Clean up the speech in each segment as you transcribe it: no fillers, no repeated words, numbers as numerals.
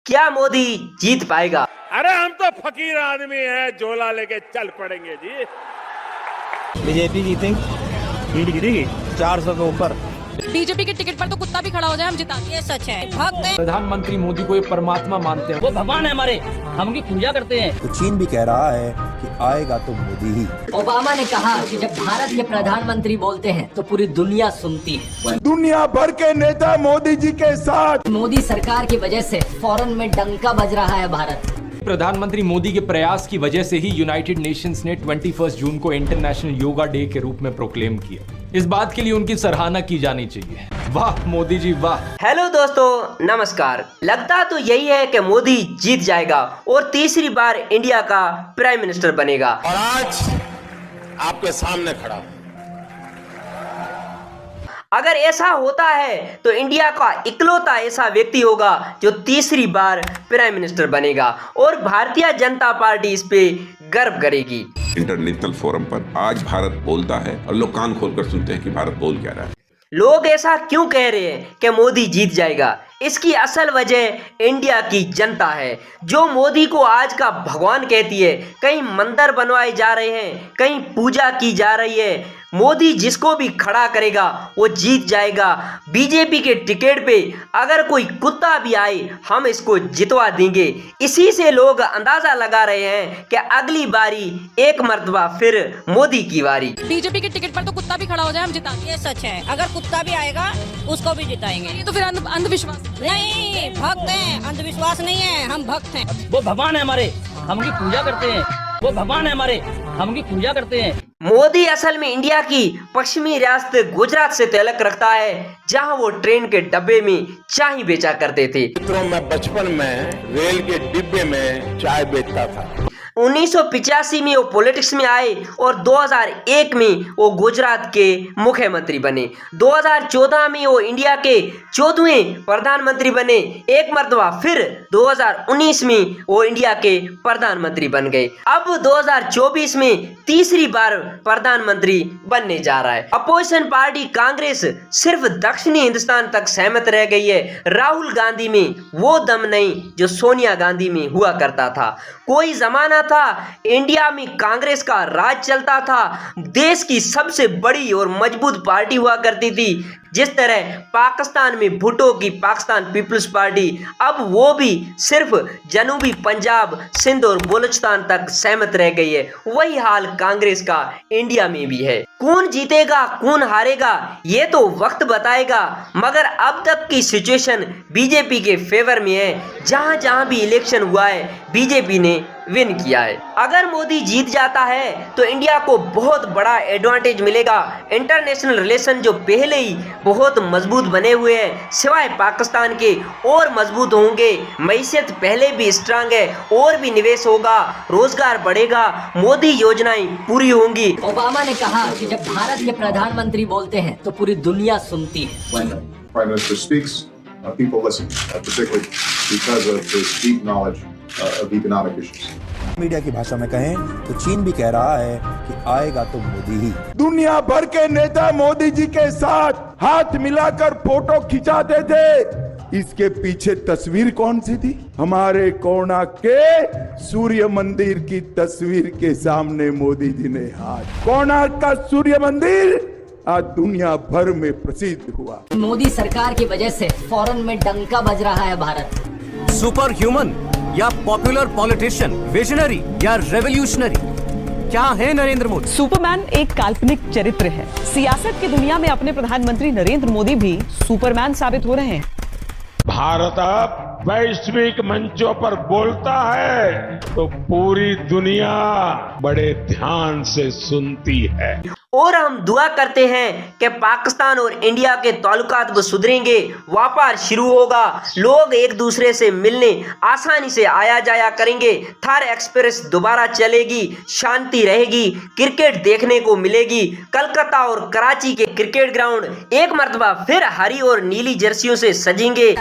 क्या मोदी जीत पाएगा? अरे हम तो फकीर आदमी हैं, झोला लेके चल पड़ेंगे जी। बीजेपी जीतेगी 400 के ऊपर। बीजेपी के टिकट पर तो कुत्ता भी खड़ा हो जाए हम जिताएंगे। ये सच है। भक्त हैं। प्रधानमंत्री मोदी को एक परमात्मा मानते हैं, वो भगवान है हमारे, हम उनकी पूजा करते हैं। तो चीन भी कह रहा है कि आएगा तो मोदी ही। ओबामा ने कहा कि जब भारत के प्रधानमंत्री बोलते हैं तो पूरी दुनिया सुनती है। दुनिया भर के नेता मोदी जी के साथ। मोदी सरकार की वजह से फॉरेन में डंका बज रहा है भारत। प्रधानमंत्री मोदी के प्रयास की वजह से ही यूनाइटेड नेशंस ने 21 जून को इंटरनेशनल योगा डे के रूप में प्रोक्लेम किया। इस बात के लिए उनकी सराहना की जानी चाहिए। वाह मोदी जी वाह। हेलो दोस्तों, नमस्कार। लगता तो यही है कि मोदी जीत जाएगा और तीसरी बार इंडिया का प्राइम मिनिस्टर बनेगा। और आज आपके सामने खड़ा हूं। अगर ऐसा होता है तो इंडिया का इकलौता ऐसा व्यक्ति होगा जो तीसरी बार प्राइम मिनिस्टर बनेगा और भारतीय जनता पार्टी इस पे गर्व करेगी। इंटरनेशनल फोरम पर आज भारत बोलता है और लोग कान खोलकर सुनते हैं कि भारत बोल क्या रहा है। लोग ऐसा क्यों कह रहे हैं कि मोदी जीत जाएगा? इसकी असल वजह इंडिया की जनता है, जो मोदी को आज का भगवान कहती है। कहीं मंदिर बनवाए जा रहे हैं, कहीं पूजा की जा रही है। मोदी जिसको भी खड़ा करेगा वो जीत जाएगा। बीजेपी के टिकट पे अगर कोई कुत्ता भी आए हम इसको जितवा देंगे। इसी से लोग अंदाजा लगा रहे हैं कि अगली बारी एक मर्तबा फिर मोदी की बारी। बीजेपी के टिकट पर तो कुत्ता भी खड़ा हो जाए हम जिताएंगे। ये सच है। अगर कुत्ता भी आएगा उसको भी जिताएंगे। ये तो फिर अंधविश्वास नहीं, भक्त हैं, अंधविश्वास नहीं है, हम भक्त हैं। वो भगवान है हमारे, हम उनकी पूजा करते हैं। वो भगवान है हमारे, हम उनकी पूजा करते हैं। मोदी असल में इंडिया की पश्चिमी रियासत गुजरात से ताल्लुक रखता है, जहां वो ट्रेन के डब्बे में चाय बेचा करते थे। मित्रों, मैं बचपन में रेल के डिब्बे में चाय बेचता था। 1985 में वो पॉलिटिक्स में आए और 2001 में वो गुजरात के मुख्यमंत्री बने। 2014 में वो इंडिया के 14वें प्रधानमंत्री बने। एक मर्तबा फिर 2019 में वो इंडिया के प्रधानमंत्री बन गए। अब 2024 में तीसरी बार प्रधानमंत्री बनने जा रहा है। अपोजिशन पार्टी कांग्रेस सिर्फ दक्षिणी हिंदुस्तान तक सहमत रह गई है। राहुल गांधी में वो दम नहीं जो सोनिया गांधी में हुआ करता था। कोई जमाना था इंडिया में कांग्रेस का राज चलता था, देश की सबसे बड़ी और मजबूत पार्टी हुआ करती थी। जिस तरह पाकिस्तान में भुट्टो की पाकिस्तान पीपल्स पार्टी, अब वो भी सिर्फ जनूबी पंजाब, सिंध और बलूचिस्तान तक सहमत रह गई है। वही हाल कांग्रेस का इंडिया में भी है। कौन जीतेगा कौन हारेगा ये तो वक्त बताएगा, मगर अब तक की सिचुएशन बीजेपी के फेवर में है। जहां जहां भी इलेक्शन हुआ है बीजेपी ने विन किया है। अगर मोदी जीत जाता है तो इंडिया को बहुत बड़ा एडवांटेज मिलेगा। इंटरनेशनल रिलेशन जो पहले ही बहुत मजबूत बने हुए हैं, सिवाय पाकिस्तान के और मजबूत होंगे। मैसियत पहले भी स्ट्रांग है और भी निवेश होगा, रोजगार बढ़ेगा, मोदी योजनाएं पूरी होंगी। ओबामा ने कहा कि जब भारत के प्रधानमंत्री बोलते हैं तो पूरी दुनिया सुनती है। When the Prime Minister speaks, people listen, particularly because of his deep knowledge of economic issues. Media की भाषा में कहें तो चीन भी कह रहा है कि आएगा तो मोदी ही। दुनिया भर के नेता मोदी जी के साथ हाथ मिलाकर फोटो खिंचाते थे। इसके पीछे तस्वीर कौन सी थी? हमारे कोणार्क के सूर्य मंदिर की तस्वीर के सामने मोदी जी ने हाथ। कोणार्क का सूर्य मंदिर आज दुनिया भर में प्रसिद्ध हुआ। मोदी सरकार की वजह से फॉरेन में डंका बज रहा है भारत। सुपर ह्यूमन या पॉपुलर पॉलिटिशियन, विजनरी या रेवोल्यूशनरी, क्या है नरेंद्र मोदी? सुपरमैन एक काल्पनिक चरित्र है। सियासत की दुनिया में अपने प्रधानमंत्री नरेंद्र मोदी भी सुपरमैन साबित हो रहे हैं। भारत अब वैश्विक मंचों पर बोलता है तो पूरी दुनिया बड़े ध्यान से सुनती है। और हम दुआ करते हैं कि पाकिस्तान और इंडिया के ताल्लुकात वो सुधरेंगे, व्यापार शुरू होगा, लोग एक दूसरे से मिलने आसानी से आया जाया करेंगे, थार एक्सप्रेस दोबारा चलेगी, शांति रहेगी, क्रिकेट देखने को मिलेगी। कलकत्ता और कराची के क्रिकेट ग्राउंड एक मर्तबा फिर हरी और नीली जर्सियों से सजेंगे।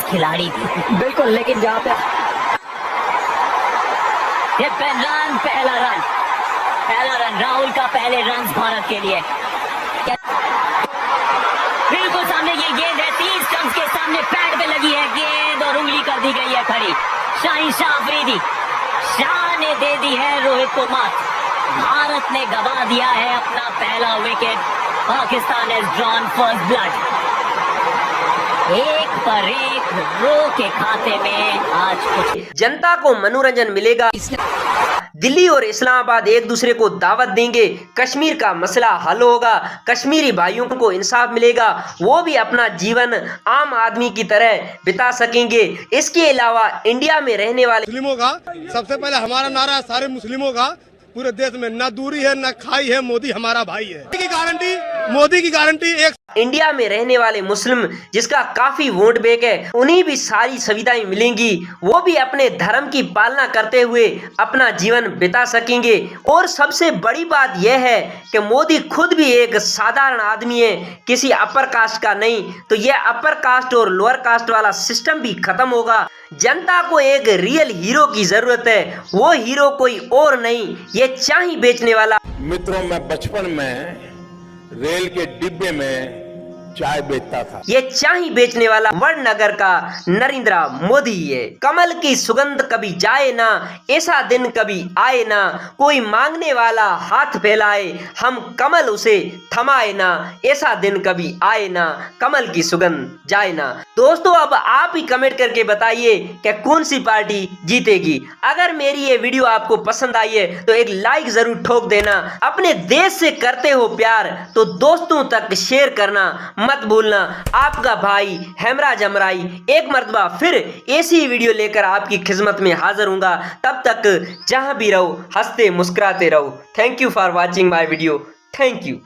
खिलाड़ी बिल्कुल, लेकिन जहाँ पे ये पहला रन राहुल का, पहले रन भारत के लिए। स्टंप्स के सामने पैड पे लगी है गेंद और उंगली कर दी गई है खड़ी। शाहीन शाह अफरीदी, शाह ने दे दी है रोहित को मात। भारत ने गवा दिया है अपना पहला wicket. Pakistan has drawn first blood. एक पर एक रो के खाते में आज कुछ जनता को मनोरंजन मिलेगा। दिल्ली और इस्लामाबाद एक दूसरे को दावत देंगे, कश्मीर का मसला हल होगा, कश्मीरी भाइयों को इंसाफ मिलेगा, वो भी अपना जीवन आम आदमी की तरह बिता सकेंगे। इसके अलावा इंडिया में रहने वाले मुस्लिमों का सबसे पहले हमारा नारा है, सारे मुस्लिमों का पूरे देश में न दूरी है न खाई है, मोदी हमारा भाई है की गारंटी, मोदी की गारंटी। एक इंडिया में रहने वाले मुस्लिम जिसका काफी वोट बैंक है, उन्हें भी सारी सुविधाएं मिलेंगी, वो भी अपने धर्म की पालना करते हुए अपना जीवन बिता सकेंगे। और सबसे बड़ी बात यह है कि मोदी खुद भी एक साधारण आदमी है, किसी अपर कास्ट का नहीं। तो यह अपर कास्ट और लोअर कास्ट वाला सिस्टम भी खत्म होगा। जनता को एक रियल हीरो की जरूरत है, वो हीरो कोई और नहीं, ये चाय बेचने वाला। मित्रों, मैं बचपन में रेल के डिब्बे में चाय बेचता था। ये चाय बेचने वाला वड़नगर का नरेंद्र मोदी है। कमल की सुगंध कभी जाए ना, ऐसा दिन कभी आए ना, कोई मांगने वाला हाथ फैलाए, हम कमल उसे थमाए ना, ऐसा दिन कभी आए ना, कमल की सुगंध जाए ना। दोस्तों, अब आप ही कमेंट करके बताइए कि कौन सी पार्टी जीतेगी। अगर मेरी ये वीडियो आपको पसंद आई है तो एक लाइक जरूर ठोक देना। अपने देश से करते हो प्यार तो दोस्तों तक शेयर करना मत भूलना। आपका भाई हेमराज अमराई एक मर्तबा फिर ऐसी वीडियो लेकर आपकी खिदमत में हाजिर हूँगा। तब तक जहाँ भी रहो हंसते मुस्कुराते रहो। Thank you for watching my video. Thank you.